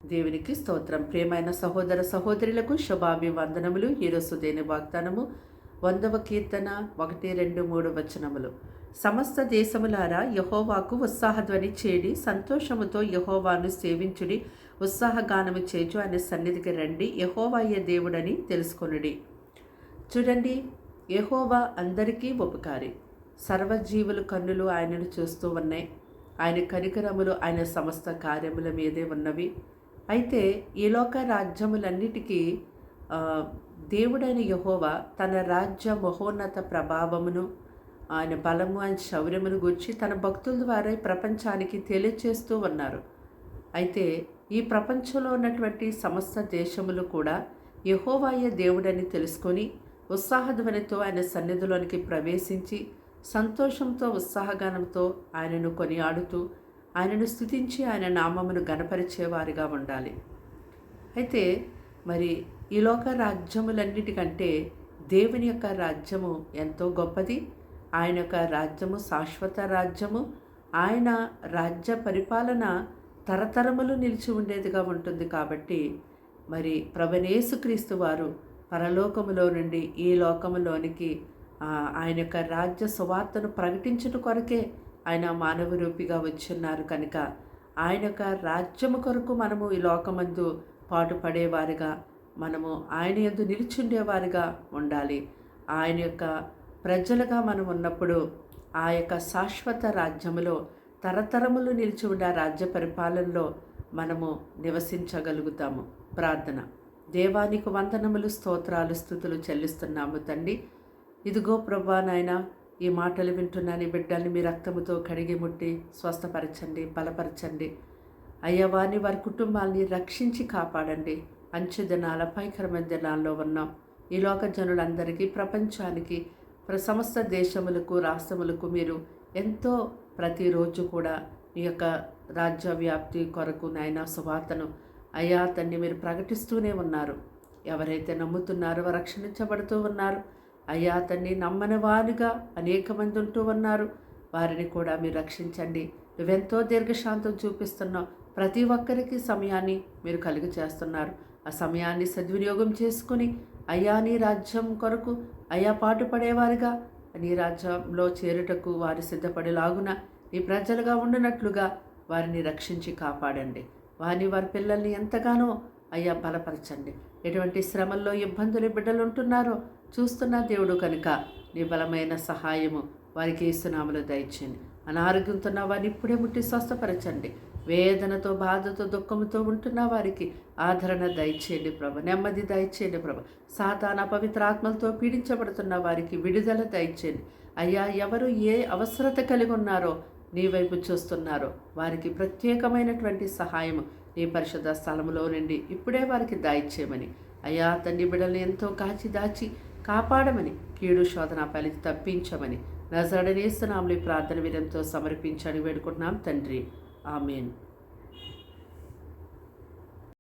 దేవునికి స్తోత్రం. ప్రియమైన సహోదర సహోదరులకు శుభాభివందనములు. ఈరోజు దేని వాగ్దానము 100వ కీర్తన 1, 2, 3 వచనములు. సమస్త దేశములారా యెహోవాకు ఉత్సాహధ్వని చేడి, సంతోషముతో యెహోవాను సేవించుడి, ఉత్సాహగానము చేచు ఆయన సన్నిధికి రండి, యెహోవాయే దేవుడని తెలుసుకొనుడి. చూడండి, యెహోవా అందరికీ ఉపకారి. సర్వజీవుల కన్నులు ఆయనను చూస్తూ ఉన్నాయి. ఆయన కనికరములు ఆయన సమస్త కార్యముల మీదే ఉన్నవి. అయితే ఈ లోక రాజ్యములన్నిటికీ దేవుడైన యెహోవా తన రాజ్య మహోన్నత ప్రభావమును, ఆయన బలము, ఆయన శౌర్యమును గూర్చి తన భక్తుల ద్వారా ఈ ప్రపంచానికి తెలియచేస్తూ ఉన్నారు. అయితే ఈ ప్రపంచంలో ఉన్నటువంటి సమస్త దేశములు కూడా యెహోవాయే దేవుడని తెలుసుకొని ఉత్సాహధ్వనితో ఆయన సన్నిధిలోనికి ప్రవేశించి సంతోషంతో ఉత్సాహగానంతో ఆయనను కొనియాడుతూ ఆయనను స్తుతించి ఆయన నామమును గణపరిచేవారిగా ఉండాలి. అయితే మరి ఈ లోక రాజ్యములన్నిటికంటే దేవుని యొక్క రాజ్యము ఎంతో గొప్పది. ఆయన యొక్క రాజ్యము శాశ్వత రాజ్యము. ఆయన రాజ్య పరిపాలన తరతరములు నిలిచి ఉండేదిగా ఉంటుంది. కాబట్టి మరి ప్రభువైన యేసుక్రీస్తు వారు పరలోకములో నుండి ఈ లోకములోనికి ఆయన యొక్క రాజ్య సువార్తను ప్రకటించుట కొరకే ఆయన మానవ రూపిగా వచ్చున్నారు. కనుక ఆయన యొక్క రాజ్యము కొరకు మనము ఈ లోకమందు పాటుపడేవారిగా, మనము ఆయన యందు నిలిచుండేవారిగా ఉండాలి. ఆయన యొక్క ప్రజలుగా మనం ఉన్నప్పుడు ఆ యొక్క శాశ్వత రాజ్యములో తరతరములు నిలిచి ఉండే రాజ్య పరిపాలనలో మనము నివసించగలుగుతాము. ప్రార్థన. దేవానికి వందనములు, స్తోత్రాలు, స్తుతులు చెల్లిస్తున్నాము తండ్రి. ఇదిగో ప్రభా నాయన, ఈ మాటలు వింటున్న నీ బిడ్డల్ని మీ రక్తముతో కడిగి ముట్టి స్వస్థపరచండి, బలపరచండి. అయ్యా, వారిని వారి కుటుంబాన్ని రక్షించి కాపాడండి. అంచె దినాల భయంకరమైన దినాల్లో ఉన్నాం. ఈ లోక జనులందరికీ, ప్రపంచానికి, సమస్త దేశములకు, రాష్ట్రములకు మీరు ఎంతో ప్రతిరోజు కూడా ఈ యొక్క రాజ్య వ్యాప్తి కొరకు నాయన సువార్తను అయ్యా తండ్రి మీరు ప్రకటిస్తూనే ఉన్నారు. ఎవరైతే నమ్ముతున్నారో వారు రక్షించబడుతూ ఉన్నారు. అయ్యా తండ్రి, నమ్మని వారుగా అనేక మంది ఉంటూ ఉన్నారు. వారిని కూడా మీరు రక్షించండి. నువ్వెంతో దీర్ఘశాంతం చూపిస్తున్నావు. ప్రతి ఒక్కరికి సమయాన్ని మీరు కలుగు చేస్తున్నారు. ఆ సమయాన్ని సద్వినియోగం చేసుకుని అయ్యా నీ రాజ్యం కొరకు అయ్యా పాటుపడేవారుగా నీ రాజ్యంలో చేరుటకు వారు సిద్ధపడేలాగున నీ ప్రజలుగా ఉండినట్లుగా వారిని రక్షించి కాపాడండి. వారి పిల్లల్ని ఎంతగానో అయ్యా బలపరచండి. ఎటువంటి శ్రమల్లో, ఇబ్బందులు బిడ్డలు ఉంటున్నారో చూస్తున్న దేవుడు కనుక నీ బలమైన సహాయము వారికి యేసునామములో దయచేయండి. అనారోగ్యంతో ఉన్న వారిని ఇప్పుడే ముట్టి స్వస్థపరచండి. వేదనతో, బాధతో, దుఃఖంతో ఉంటున్న వారికి ఆదరణ దయచేయండి ప్రభు. నెమ్మది దయచేయండి ప్రభు. సాతాన పవిత్ర ఆత్మలతో పీడించబడుతున్న వారికి విడుదల దయచేయండి. అయ్యా, ఎవరు ఏ అవసరత కలిగి ఉన్నారో నీ వైపు చూస్తున్నారో వారికి ప్రత్యేకమైనటువంటి సహాయము నీ పరిశుద్ధ స్థలములో నుండి ఇప్పుడే వారికి దయచేయమని అయ్యా తండ్రి, బిడ్డల్ని ఎంతో కాచి దాచి కాపాడమని, కీడు శోధన ఫలితి తప్పించమని నజరేయుడైన యేసు నామములో ప్రార్థన వినంతో సమర్పించని వేడుకుంటున్నాం తండ్రి. ఆమేన్.